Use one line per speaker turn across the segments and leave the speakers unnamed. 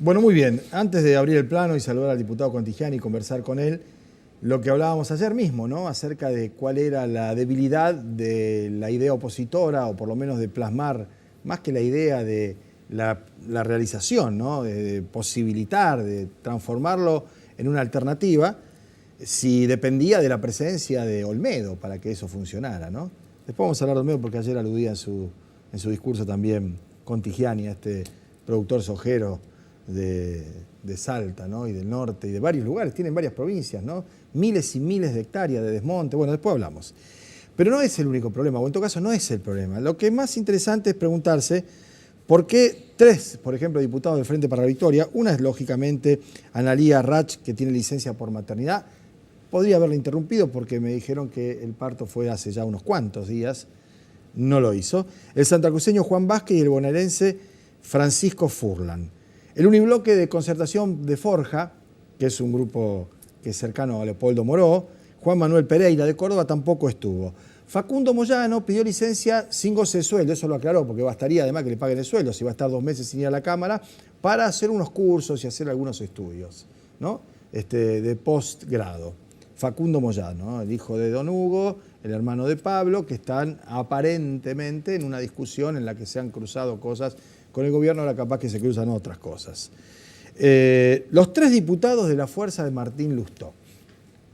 Bueno, muy bien. Antes de abrir el plano y saludar al diputado Contigiani y conversar con él, lo que hablábamos ayer mismo, ¿no? Acerca de cuál era la debilidad de la idea opositora, o por lo menos de plasmar, más que la idea de la realización, ¿no? De posibilitar, de transformarlo en una alternativa, si dependía de la presencia de Olmedo para que eso funcionara, ¿no? Después vamos a hablar de Olmedo porque ayer aludía en su discurso también Contigiani, a este productor sojero de Salta, ¿no? Y del norte y de varios lugares, tienen varias provincias, ¿no? Miles y miles de hectáreas de desmonte, bueno, después hablamos. Pero no es el único problema, o en todo caso no es el problema. Lo que es más interesante es preguntarse por qué tres, por ejemplo, diputados del Frente para la Victoria, una es lógicamente Analía Rach, que tiene licencia por maternidad, podría haberla interrumpido porque me dijeron que el parto fue hace ya unos cuantos días, no lo hizo. El santacruceño Juan Vázquez y el bonaerense Francisco Furlan. El unibloque de concertación de Forja, que es un grupo que es cercano a Leopoldo Moró, Juan Manuel Pereira de Córdoba tampoco estuvo. Facundo Moyano pidió licencia sin goce de sueldo, eso lo aclaró porque bastaría además que le paguen el sueldo, si va a estar 2 meses sin ir a la Cámara, para hacer unos cursos y hacer algunos estudios, ¿no? De postgrado. Facundo Moyano, ¿no? El hijo de Don Hugo, el hermano de Pablo, que están aparentemente en una discusión en la que se han cruzado cosas con el gobierno, ahora capaz que se cruzan otras cosas. Los 3 diputados de la fuerza de Martín Lustó.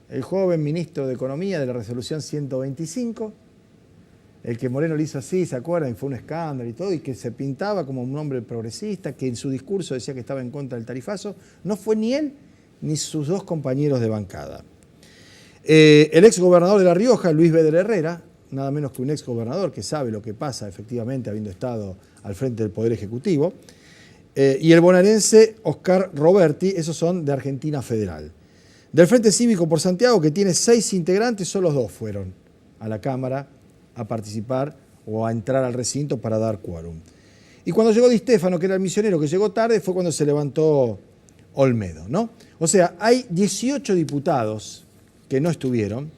El joven ministro de Economía de la resolución 125, el que Moreno le hizo así, ¿se acuerdan? Y fue un escándalo y todo, y que se pintaba como un hombre progresista, que en su discurso decía que estaba en contra del tarifazo. No fue ni él ni sus 2 compañeros de bancada. El exgobernador de La Rioja, Luis Beder Herrera, nada menos que un exgobernador que sabe lo que pasa efectivamente habiendo estado al frente del Poder Ejecutivo, y el bonaerense Oscar Roberti, esos son de Argentina Federal. Del Frente Cívico por Santiago, que tiene 6 integrantes, solo 2 fueron a la Cámara a participar o a entrar al recinto para dar quórum. Y cuando llegó Di Stéfano, que era el misionero que llegó tarde, fue cuando se levantó Olmedo, ¿no? O sea, hay 18 diputados que no estuvieron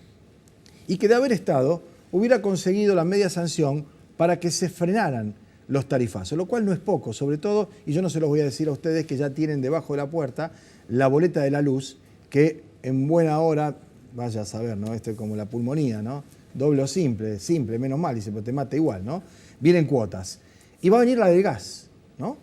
y que de haber estado hubiera conseguido la media sanción para que se frenaran los tarifazos, lo cual no es poco, sobre todo, y yo no se los voy a decir a ustedes que ya tienen debajo de la puerta la boleta de la luz, que en buena hora, vaya a saber, ¿no? Esto es como la pulmonía, ¿no? Doble o simple, menos mal, dice, pero te mata igual, ¿no? Vienen cuotas. Y va a venir la del gas, ¿no?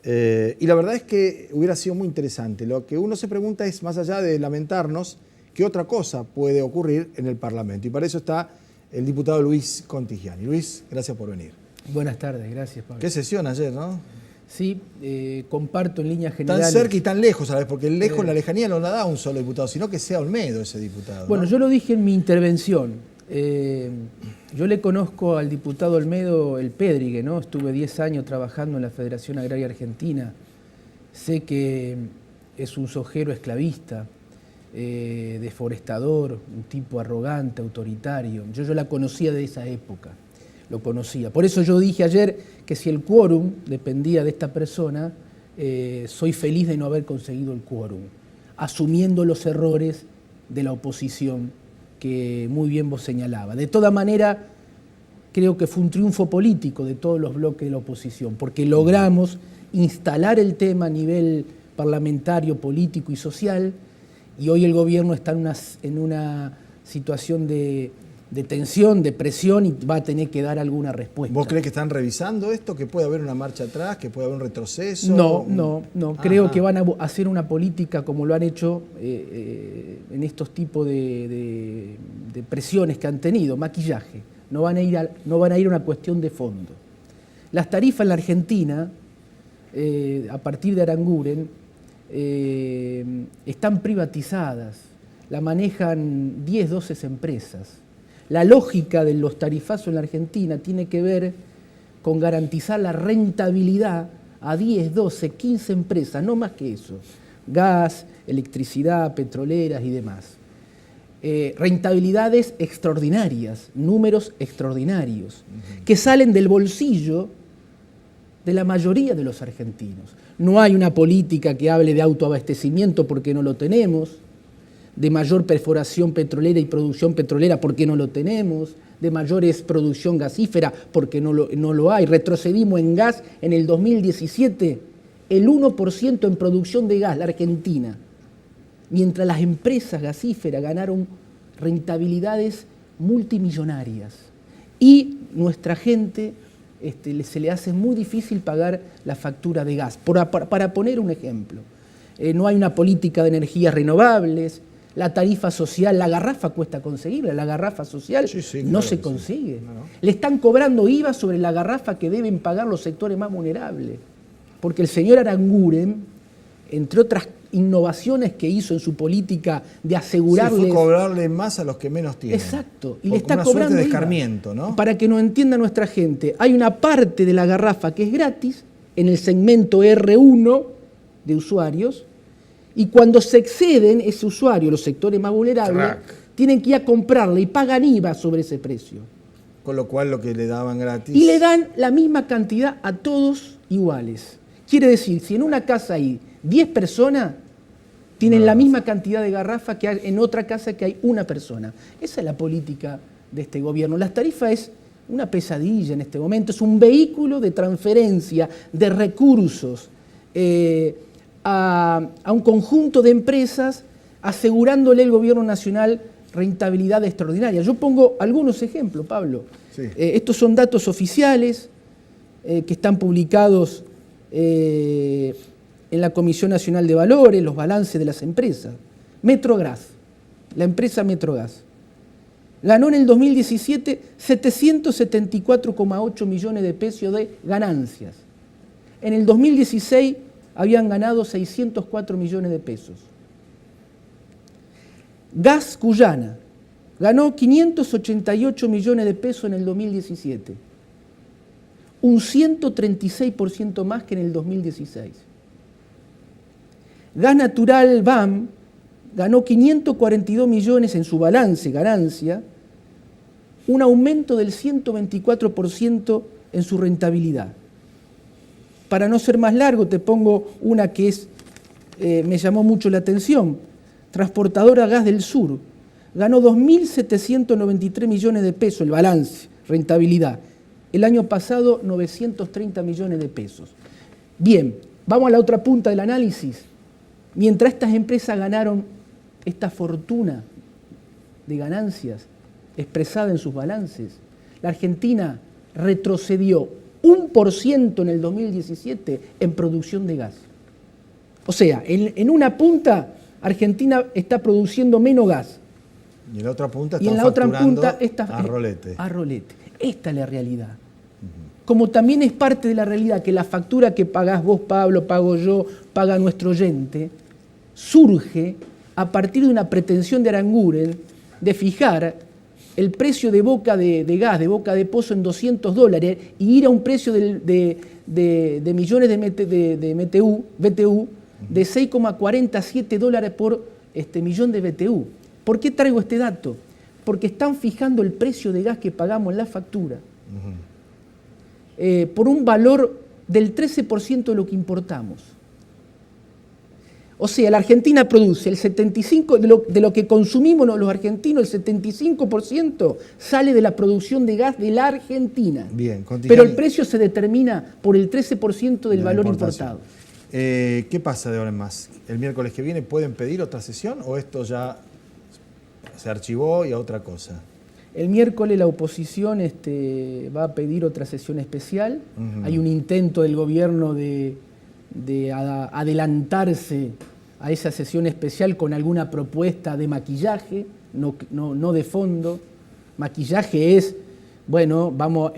Y la verdad es que hubiera sido muy interesante. Lo que uno se pregunta es, más allá de lamentarnos, ¿qué otra cosa puede ocurrir en el Parlamento? Y para eso está el diputado Luis Contigiani. Luis, gracias por venir.
Buenas tardes, gracias, Pablo.
Qué sesión ayer, ¿no?
Sí, comparto en líneas generales.
Tan cerca y tan lejos a la vez, porque lejos la lejanía no la da un solo diputado, sino que sea Olmedo ese diputado.
Bueno, ¿no? Yo lo dije en mi intervención. Yo le conozco al diputado Olmedo el Pédrigue, ¿no? Estuve 10 años trabajando en la Federación Agraria Argentina. Sé que es un sojero esclavista, deforestador, un tipo arrogante, autoritario. Yo la conocía de esa época, lo conocía. Por eso yo dije ayer que si el quórum dependía de esta persona, soy feliz de no haber conseguido el quórum, asumiendo los errores de la oposición que muy bien vos señalabas. De toda manera, creo que fue un triunfo político de todos los bloques de la oposición, porque logramos instalar el tema a nivel parlamentario, político y social, y hoy el gobierno está en una situación de tensión, de presión, y va a tener que dar alguna respuesta.
¿Vos crees que están revisando esto? ¿Que puede haber una marcha atrás? ¿Que puede haber un retroceso?
No. Creo que van a hacer una política como lo han hecho en estos tipos de presiones que han tenido, maquillaje. No van a ir a una cuestión de fondo. Las tarifas en la Argentina, a partir de Aranguren, están privatizadas, la manejan 10, 12 empresas. La lógica de los tarifazos en la Argentina tiene que ver con garantizar la rentabilidad a 10, 12, 15 empresas, no más que eso. Gas, electricidad, petroleras y demás. Rentabilidades extraordinarias, números extraordinarios, que salen del bolsillo de la mayoría de los argentinos. No hay una política que hable de autoabastecimiento porque no lo tenemos, de mayor perforación petrolera y producción petrolera porque no lo tenemos, de mayores producción gasífera porque no lo hay. Retrocedimos en gas en el 2017 el 1% en producción de gas, la Argentina, mientras las empresas gasíferas ganaron rentabilidades multimillonarias. Y nuestra gente se le hace muy difícil pagar la factura de gas. Para poner un ejemplo, no hay una política de energías renovables, la tarifa social, la garrafa cuesta conseguirla, la garrafa social no se consigue. No. Le están cobrando IVA sobre la garrafa que deben pagar los sectores más vulnerables, porque el señor Aranguren, entre otras innovaciones que hizo en su política de asegurarles...
fue cobrarle más a los que menos tienen.
Exacto. Y le está cobrando
suerte de escarmiento, ¿no?
Para que nos entienda nuestra gente, hay una parte de la garrafa que es gratis en el segmento R1 de usuarios, y cuando se exceden ese usuario, los sectores más vulnerables, tienen que ir a comprarle y pagan IVA sobre ese precio.
Con lo cual lo que le daban gratis...
Y le dan la misma cantidad a todos iguales. Quiere decir, si en una casa hay 10 personas, tienen la misma cantidad de garrafa que hay en otra casa que hay una persona. Esa es la política de este gobierno. Las tarifas es una pesadilla en este momento, es un vehículo de transferencia de recursos a un conjunto de empresas, asegurándole al gobierno nacional rentabilidad extraordinaria. Yo pongo algunos ejemplos, Pablo. Sí. Estos son datos oficiales que están publicados en la Comisión Nacional de Valores, los balances de las empresas. Metrogas, la empresa Metrogas, ganó en el 2017 774,8 millones de pesos de ganancias. En el 2016 habían ganado 604 millones de pesos. Gas Cuyana ganó 588 millones de pesos en el 2017, un 136% más que en el 2016. Gas Natural BAM ganó 542 millones en su balance, ganancia, un aumento del 124% en su rentabilidad. Para no ser más largo, te pongo una que me llamó mucho la atención. Transportadora Gas del Sur ganó 2.793 millones de pesos, el balance, rentabilidad. El año pasado, 930 millones de pesos. Bien, vamos a la otra punta del análisis. Mientras estas empresas ganaron esta fortuna de ganancias expresada en sus balances, la Argentina retrocedió 1% en el 2017 en producción de gas. O sea, en una punta Argentina está produciendo menos gas.
Y en la otra punta
está
a rolete.
A rolete. Esta es la realidad. Como también es parte de la realidad que la factura que pagás vos, Pablo, pago yo, paga nuestro oyente, surge a partir de una pretensión de Aranguren de fijar el precio de boca de gas, de boca de pozo en $200 y ir a un precio de millones de BTU de $6,47 por millón de BTU. ¿Por qué traigo este dato? Porque están fijando el precio de gas que pagamos en la factura por un valor del 13% de lo que importamos. O sea, la Argentina produce el 75% de lo que consumimos los argentinos, el 75% sale de la producción de gas de la Argentina.
Bien,
pero el precio se determina por el 13% del valor importado.
¿Qué pasa de ahora en más? ¿El miércoles que viene pueden pedir otra sesión o esto ya se archivó y a otra cosa?
El miércoles la oposición va a pedir otra sesión especial. Hay un intento del gobierno de adelantarse a esa sesión especial con alguna propuesta de maquillaje, no de fondo. Maquillaje es, bueno, vamos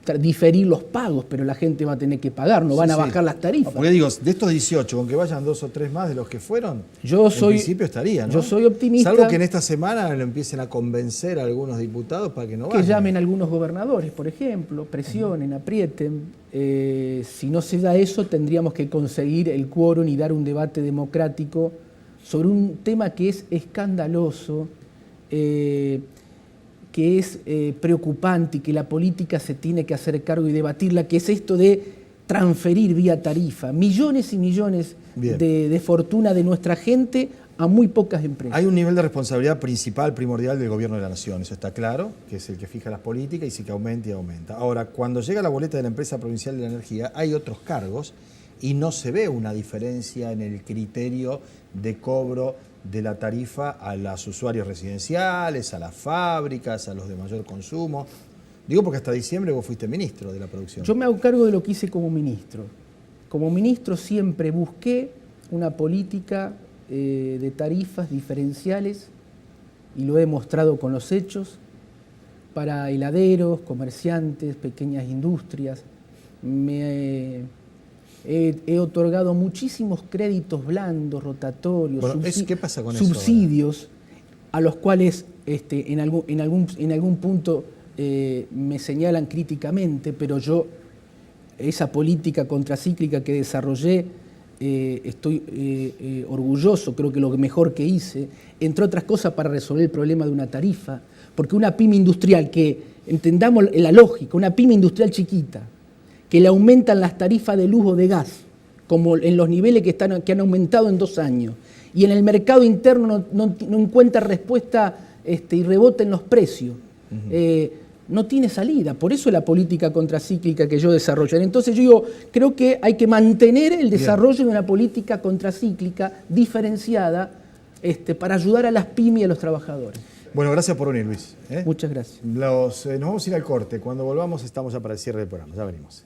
a diferir los pagos, pero la gente va a tener que pagar, no van a bajar las tarifas.
Porque digo, de estos 18, con que vayan 2 o 3 más de los que fueron, en principio estaría, ¿no?
Yo soy optimista.
Salvo que en esta semana lo empiecen a convencer a algunos diputados para que no vayan.
Que llamen a algunos gobernadores, por ejemplo, presionen, aprieten. Si no se da eso, tendríamos que conseguir el quórum y dar un debate democrático sobre un tema que es escandaloso, que es preocupante y que la política se tiene que hacer cargo y debatirla, que es esto de transferir vía tarifa millones y millones de fortuna de nuestra gente a muy pocas empresas.
Hay un nivel de responsabilidad principal, primordial del gobierno de la nación, eso está claro, que es el que fija las políticas y sí que aumenta y aumenta. Ahora, cuando llega la boleta de la empresa provincial de la energía, hay otros cargos y no se ve una diferencia en el criterio de cobro de la tarifa a los usuarios residenciales, a las fábricas, a los de mayor consumo. Digo porque hasta diciembre vos fuiste ministro de la producción.
Yo me hago cargo de lo que hice como ministro. Como ministro siempre busqué una política de tarifas diferenciales, y lo he demostrado con los hechos, para heladeros, comerciantes, pequeñas industrias. He otorgado muchísimos créditos blandos, rotatorios,
Bueno, ¿qué pasa con
subsidios,
eso
a los cuales en algún punto me señalan críticamente, pero yo, esa política contracíclica que desarrollé, estoy orgulloso, creo que lo mejor que hice, entre otras cosas para resolver el problema de una tarifa, porque una pyme industrial que, entendamos la lógica, una pyme industrial chiquita, que le aumentan las tarifas de luz o de gas, como en los niveles que han aumentado en 2 años, y en el mercado interno no encuentra respuesta y rebota en los precios, no tiene salida. Por eso la política contracíclica que yo desarrollé. Entonces yo digo, creo que hay que mantener el desarrollo de una política contracíclica diferenciada para ayudar a las pymes y a los trabajadores.
Bueno, gracias por venir, Luis.
Muchas gracias.
Nos vamos a ir al corte. Cuando volvamos estamos ya para el cierre del programa. Ya venimos.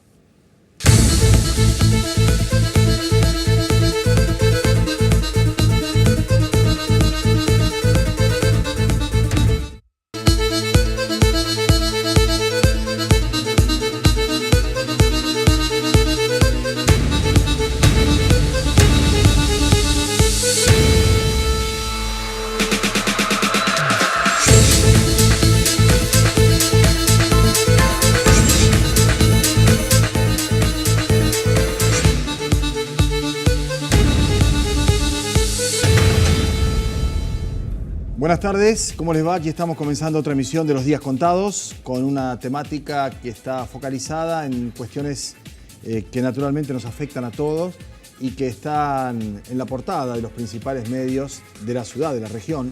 Buenas tardes, ¿cómo les va? Aquí estamos comenzando otra emisión de Los Días Contados con una temática que está focalizada en cuestiones que naturalmente nos afectan a todos y que están en la portada de los principales medios de la ciudad, de la región,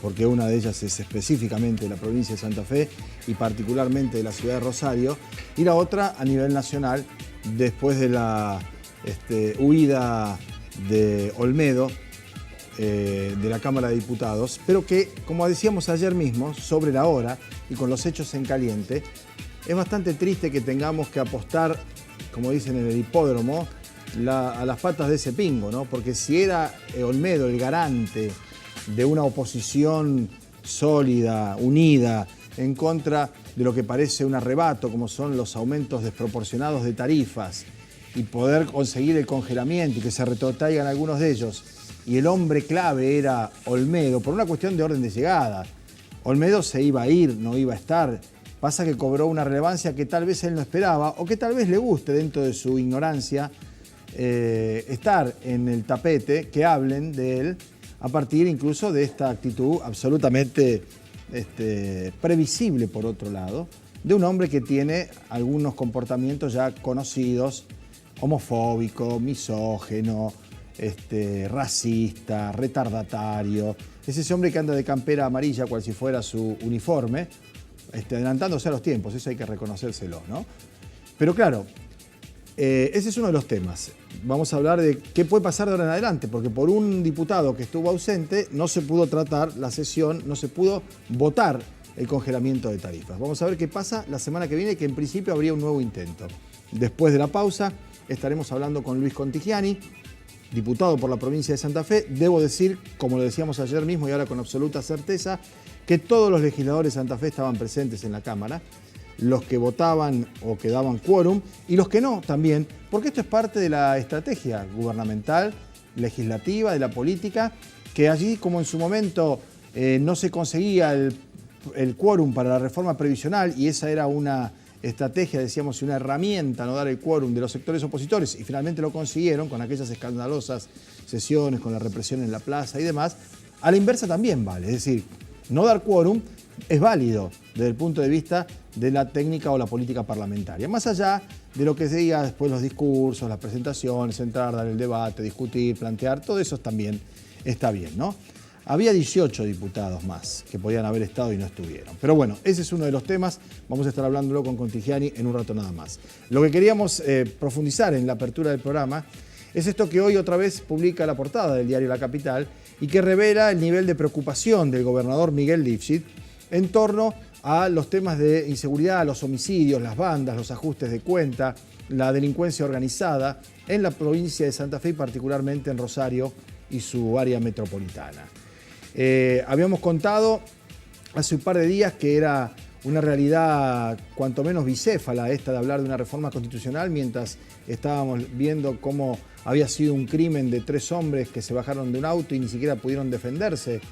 porque una de ellas es específicamente de la provincia de Santa Fe y particularmente de la ciudad de Rosario, y la otra a nivel nacional después de la huida de Olmedo de la Cámara de Diputados, pero que, como decíamos ayer mismo, sobre la hora y con los hechos en caliente, es bastante triste que tengamos que apostar, como dicen en el hipódromo, a las patas de ese pingo, ¿no? Porque si era Olmedo el garante de una oposición sólida, unida, en contra de lo que parece un arrebato, como son los aumentos desproporcionados de tarifas, y poder conseguir el congelamiento y que se retrotraigan algunos de ellos, y el hombre clave era Olmedo, por una cuestión de orden de llegada. Olmedo se iba a ir, no iba a estar. Pasa que cobró una relevancia que tal vez él no esperaba o que tal vez le guste dentro de su ignorancia estar en el tapete, que hablen de él a partir incluso de esta actitud absolutamente previsible, por otro lado, de un hombre que tiene algunos comportamientos ya conocidos, homofóbico, misógeno, racista, retardatario. Es ese hombre que anda de campera amarilla cual si fuera su uniforme, adelantándose a los tiempos, eso hay que reconocérselo, ¿no? Pero claro, ese es uno de los temas. Vamos a hablar de qué puede pasar de ahora en adelante, porque por un diputado que estuvo ausente no se pudo tratar la sesión, no se pudo votar el congelamiento de tarifas. Vamos a ver qué pasa la semana que viene, que en principio habría un nuevo intento. Después de la pausa estaremos hablando con Luis Contigiani, diputado por la provincia de Santa Fe. Debo decir, como lo decíamos ayer mismo y ahora con absoluta certeza, que todos los legisladores de Santa Fe estaban presentes en la Cámara, los que votaban o que daban quórum y los que no también, porque esto es parte de la estrategia gubernamental, legislativa, de la política, que allí, como en su momento no se conseguía el quórum para la reforma previsional, y esa era una estrategia, decíamos, una herramienta, no dar el quórum de los sectores opositores, y finalmente lo consiguieron con aquellas escandalosas sesiones, con la represión en la plaza y demás. A la inversa también vale, es decir, no dar quórum es válido desde el punto de vista de la técnica o la política parlamentaria, más allá de lo que se diga después, los discursos, las presentaciones, entrar, dar el debate, discutir, plantear, todo eso también está bien, ¿no? Había 18 diputados más que podían haber estado y no estuvieron. Pero bueno, ese es uno de los temas. Vamos a estar hablándolo con Contigiani en un rato nada más. Lo que queríamos profundizar en la apertura del programa es esto que hoy otra vez publica la portada del diario La Capital y que revela el nivel de preocupación del gobernador Miguel Lifschit en torno a los temas de inseguridad, los homicidios, las bandas, los ajustes de cuenta, la delincuencia organizada en la provincia de Santa Fe y particularmente en Rosario y su área metropolitana. Habíamos contado hace un par de días que era una realidad cuanto menos bicéfala esta de hablar de una reforma constitucional mientras estábamos viendo cómo había sido un crimen de 3 hombres que se bajaron de un auto y ni siquiera pudieron defenderse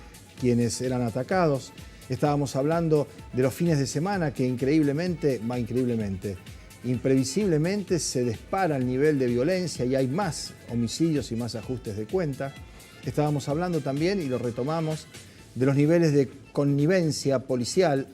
quienes eran atacados. Estábamos hablando de los fines de semana que imprevisiblemente se dispara el nivel de violencia y hay más homicidios y más ajustes de cuenta. Estábamos hablando también, y lo retomamos, de los niveles de connivencia policial,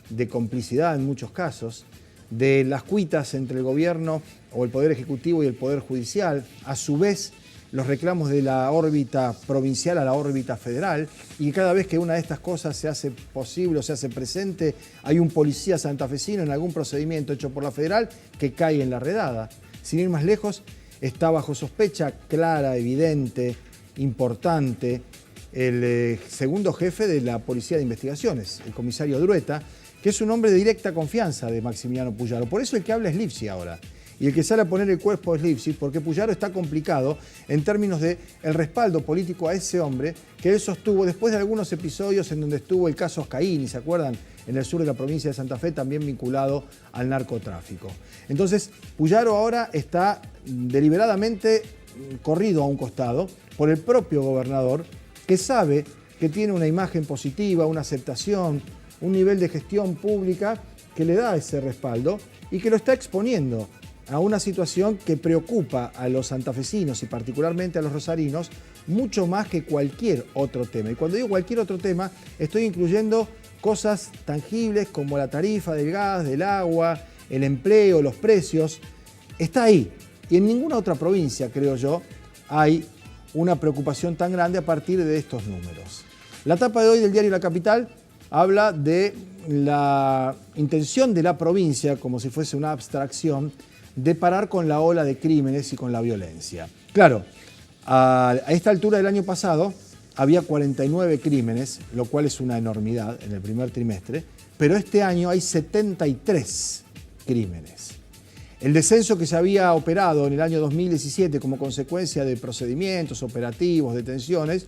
de complicidad en muchos casos, de las cuitas entre el gobierno o el Poder Ejecutivo y el Poder Judicial, a su vez los reclamos de la órbita provincial a la órbita federal, y cada vez que una de estas cosas se hace posible o se hace presente, hay un policía santafesino en algún procedimiento hecho por la federal que cae en la redada. Sin ir más lejos, está bajo sospecha clara, evidente, importante, el segundo jefe de la Policía de Investigaciones, el comisario Drueta, que es un hombre de directa confianza de Maximiliano Puyaro. Por eso el que habla es Lifschit ahora. Y el que sale a poner el cuerpo es Lifschit, porque Puyaro está complicado en términos de el respaldo político a ese hombre que él sostuvo después de algunos episodios en donde estuvo el caso Ascaín, ¿se acuerdan? En el sur de la provincia de Santa Fe, también vinculado al narcotráfico. Entonces, Puyaro ahora está deliberadamente corrido a un costado por el propio gobernador, que sabe que tiene una imagen positiva, una aceptación, un nivel de gestión pública que le da ese respaldo y que lo está exponiendo a una situación que preocupa a los santafesinos y particularmente a los rosarinos mucho más que cualquier otro tema. Y cuando digo cualquier otro tema, estoy incluyendo cosas tangibles como la tarifa del gas, del agua, el empleo, los precios. Está ahí. Y en ninguna otra provincia, creo yo, hay una preocupación tan grande a partir de estos números. La tapa de hoy del diario La Capital habla de la intención de la provincia, como si fuese una abstracción, de parar con la ola de crímenes y con la violencia. Claro, a esta altura del año pasado había 49 crímenes, lo cual es una enormidad en el primer trimestre, pero este año hay 73 crímenes. El descenso que se había operado en el año 2017 como consecuencia de procedimientos, operativos, detenciones,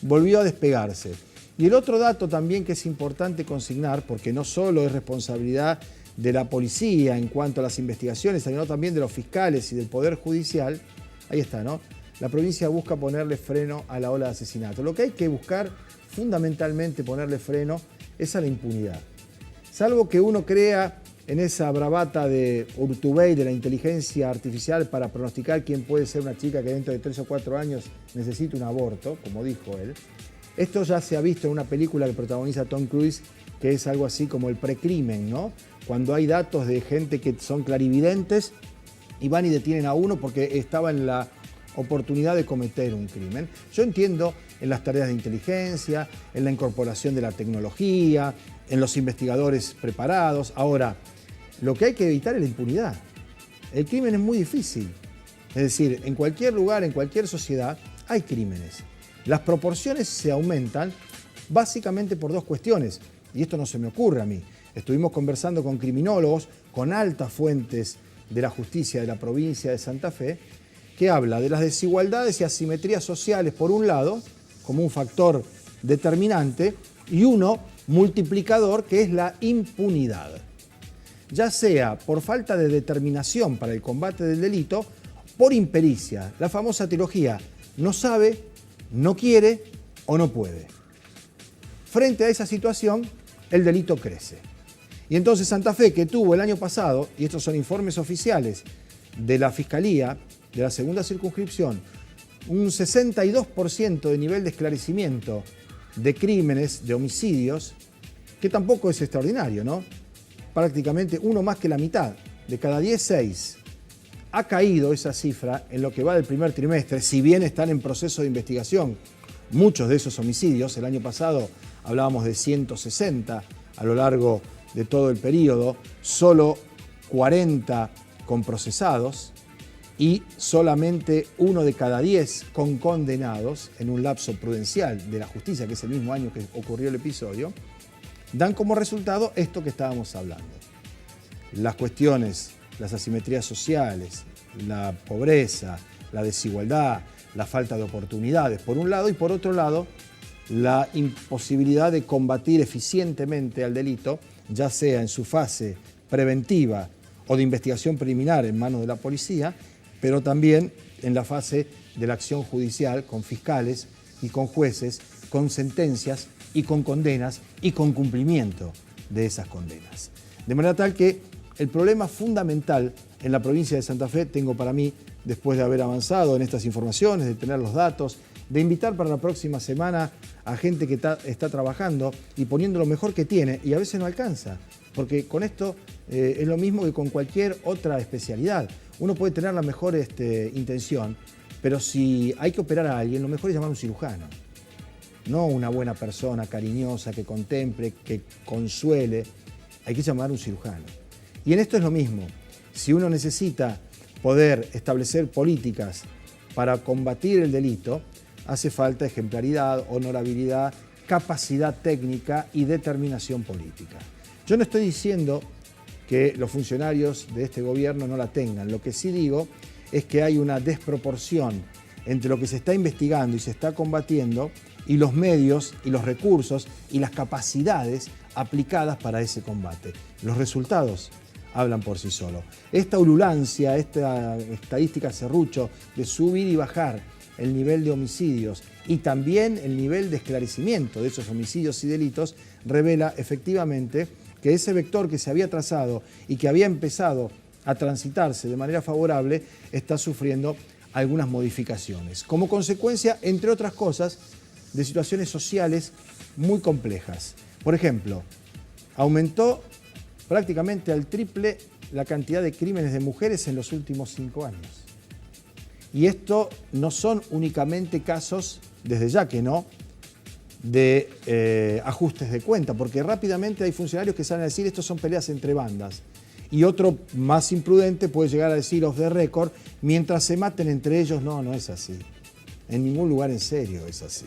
volvió a despegarse. Y el otro dato también que es importante consignar, porque no solo es responsabilidad de la policía en cuanto a las investigaciones, sino también de los fiscales y del Poder Judicial, ahí está, ¿no? La provincia busca ponerle freno a la ola de asesinato. Lo que hay que buscar, fundamentalmente ponerle freno, es a la impunidad. Salvo que uno crea en esa bravata de Urtubey, de la inteligencia artificial, para pronosticar quién puede ser una chica que dentro de 3 o 4 años necesite un aborto, como dijo él. Esto ya se ha visto en una película que protagoniza Tom Cruise, que es algo así como el precrimen, ¿no? Cuando hay datos de gente que son clarividentes y van y detienen a uno porque estaba en la oportunidad de cometer un crimen. Yo entiendo en las tareas de inteligencia, en la incorporación de la tecnología, en los investigadores preparados. Ahora, lo que hay que evitar es la impunidad. El crimen es muy difícil. Es decir, en cualquier lugar, en cualquier sociedad, hay crímenes. Las proporciones se aumentan básicamente por 2 cuestiones. Y esto no se me ocurre a mí. Estuvimos conversando con criminólogos, con altas fuentes de la justicia de la provincia de Santa Fe, que habla de las desigualdades y asimetrías sociales por un lado, como un factor determinante, y uno multiplicador, que es la impunidad. Ya sea por falta de determinación para el combate del delito, por impericia, la famosa trilogía, no sabe, no quiere o no puede. Frente a esa situación, el delito crece. Y entonces Santa Fe, que tuvo el año pasado, y estos son informes oficiales de la Fiscalía, de la segunda circunscripción, un 62% de nivel de esclarecimiento de crímenes, de homicidios, que tampoco es extraordinario, ¿no? Prácticamente uno más que la mitad, de cada 10, 6. Ha caído esa cifra en lo que va del primer trimestre, si bien están en proceso de investigación muchos de esos homicidios, el año pasado hablábamos de 160 a lo largo de todo el periodo, solo 40 con procesados y solamente 1 de cada 10 con condenados en un lapso prudencial de la justicia, que es el mismo año que ocurrió el episodio, dan como resultado esto que estábamos hablando. Las cuestiones, las asimetrías sociales, la pobreza, la desigualdad, la falta de oportunidades, por un lado, y por otro lado, la imposibilidad de combatir eficientemente al delito, ya sea en su fase preventiva o de investigación preliminar en manos de la policía, pero también en la fase de la acción judicial con fiscales y con jueces, con sentencias y con condenas y con cumplimiento de esas condenas. De manera tal que el problema fundamental en la provincia de Santa Fe, tengo para mí, después de haber avanzado en estas informaciones, de tener los datos, de invitar para la próxima semana a gente que está trabajando y poniendo lo mejor que tiene, y a veces no alcanza, porque con esto es lo mismo que con cualquier otra especialidad. Uno puede tener la mejor intención, pero si hay que operar a alguien, lo mejor es llamar a un cirujano. No una buena persona cariñosa que contemple, que consuele. Hay que llamar a un cirujano. Y en esto es lo mismo. Si uno necesita poder establecer políticas para combatir el delito, hace falta ejemplaridad, honorabilidad, capacidad técnica y determinación política. Yo no estoy diciendo que los funcionarios de este gobierno no la tengan. Lo que sí digo es que hay una desproporción entre lo que se está investigando y se está combatiendo y los medios y los recursos y las capacidades aplicadas para ese combate. Los resultados hablan por sí solos. Esta ululancia, esta estadística serrucho de subir y bajar el nivel de homicidios y también el nivel de esclarecimiento de esos homicidios y delitos revela efectivamente que ese vector que se había trazado y que había empezado a transitarse de manera favorable está sufriendo algunas modificaciones. Como consecuencia, entre otras cosas, de situaciones sociales muy complejas. Por ejemplo, aumentó prácticamente al triple la cantidad de crímenes de mujeres en los últimos 5 años. Y esto no son únicamente casos, desde ya que no, de ajustes de cuenta, porque rápidamente hay funcionarios que salen a decir estos son peleas entre bandas. Y otro más imprudente puede llegar a decir off the record, mientras se maten entre ellos, no, no es así. En ningún lugar en serio es así.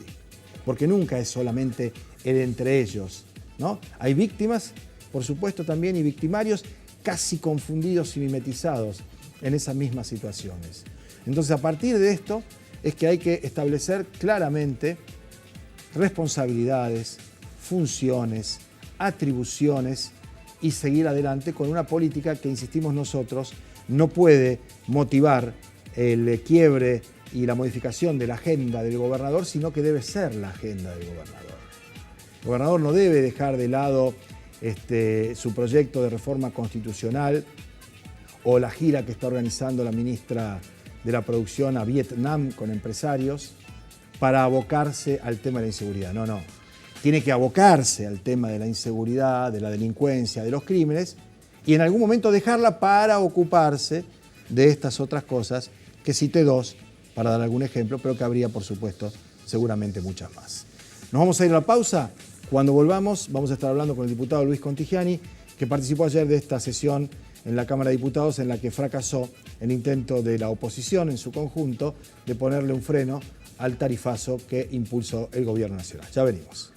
Porque nunca es solamente el entre ellos, ¿no? Hay víctimas, por supuesto también, y victimarios casi confundidos y mimetizados en esas mismas situaciones. Entonces, a partir de esto es que hay que establecer claramente responsabilidades, funciones, atribuciones y seguir adelante con una política que, insistimos nosotros, no puede motivar el quiebre y la modificación de la agenda del gobernador, sino que debe ser la agenda del gobernador. El gobernador no debe dejar de lado su proyecto de reforma constitucional o la gira que está organizando la ministra de la Producción a Vietnam con empresarios para abocarse al tema de la inseguridad. No, no. Tiene que abocarse al tema de la inseguridad, de la delincuencia, de los crímenes y en algún momento dejarla para ocuparse de estas otras cosas, que cité 2 para dar algún ejemplo, pero que habría, por supuesto, seguramente muchas más. Nos vamos a ir a la pausa. Cuando volvamos, vamos a estar hablando con el diputado Luis Contigiani, que participó ayer de esta sesión en la Cámara de Diputados en la que fracasó el intento de la oposición en su conjunto de ponerle un freno al tarifazo que impulsó el Gobierno Nacional. Ya venimos.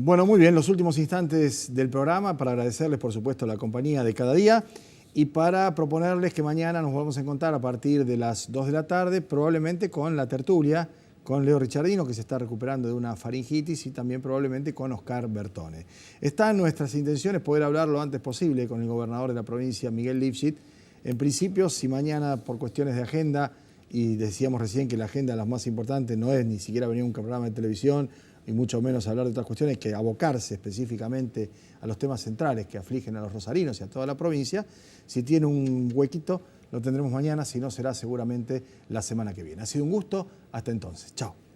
Bueno, muy bien, los últimos instantes del programa para agradecerles, por supuesto, la compañía de cada día y para proponerles que mañana nos vamos a encontrar a partir de las 2 de la tarde, probablemente con la tertulia, con Leo Richardino, que se está recuperando de una faringitis, y también probablemente con Oscar Bertone. Está en nuestras intenciones poder hablar lo antes posible con el gobernador de la provincia, Miguel Lifschit. En principio, si mañana por cuestiones de agenda, y decíamos recién que la agenda de las más importantes no es ni siquiera venir a un programa de televisión y mucho menos hablar de otras cuestiones que abocarse específicamente a los temas centrales que afligen a los rosarinos y a toda la provincia. Si tiene un huequito, lo tendremos mañana, si no será seguramente la semana que viene. Ha sido un gusto, hasta entonces. Chao.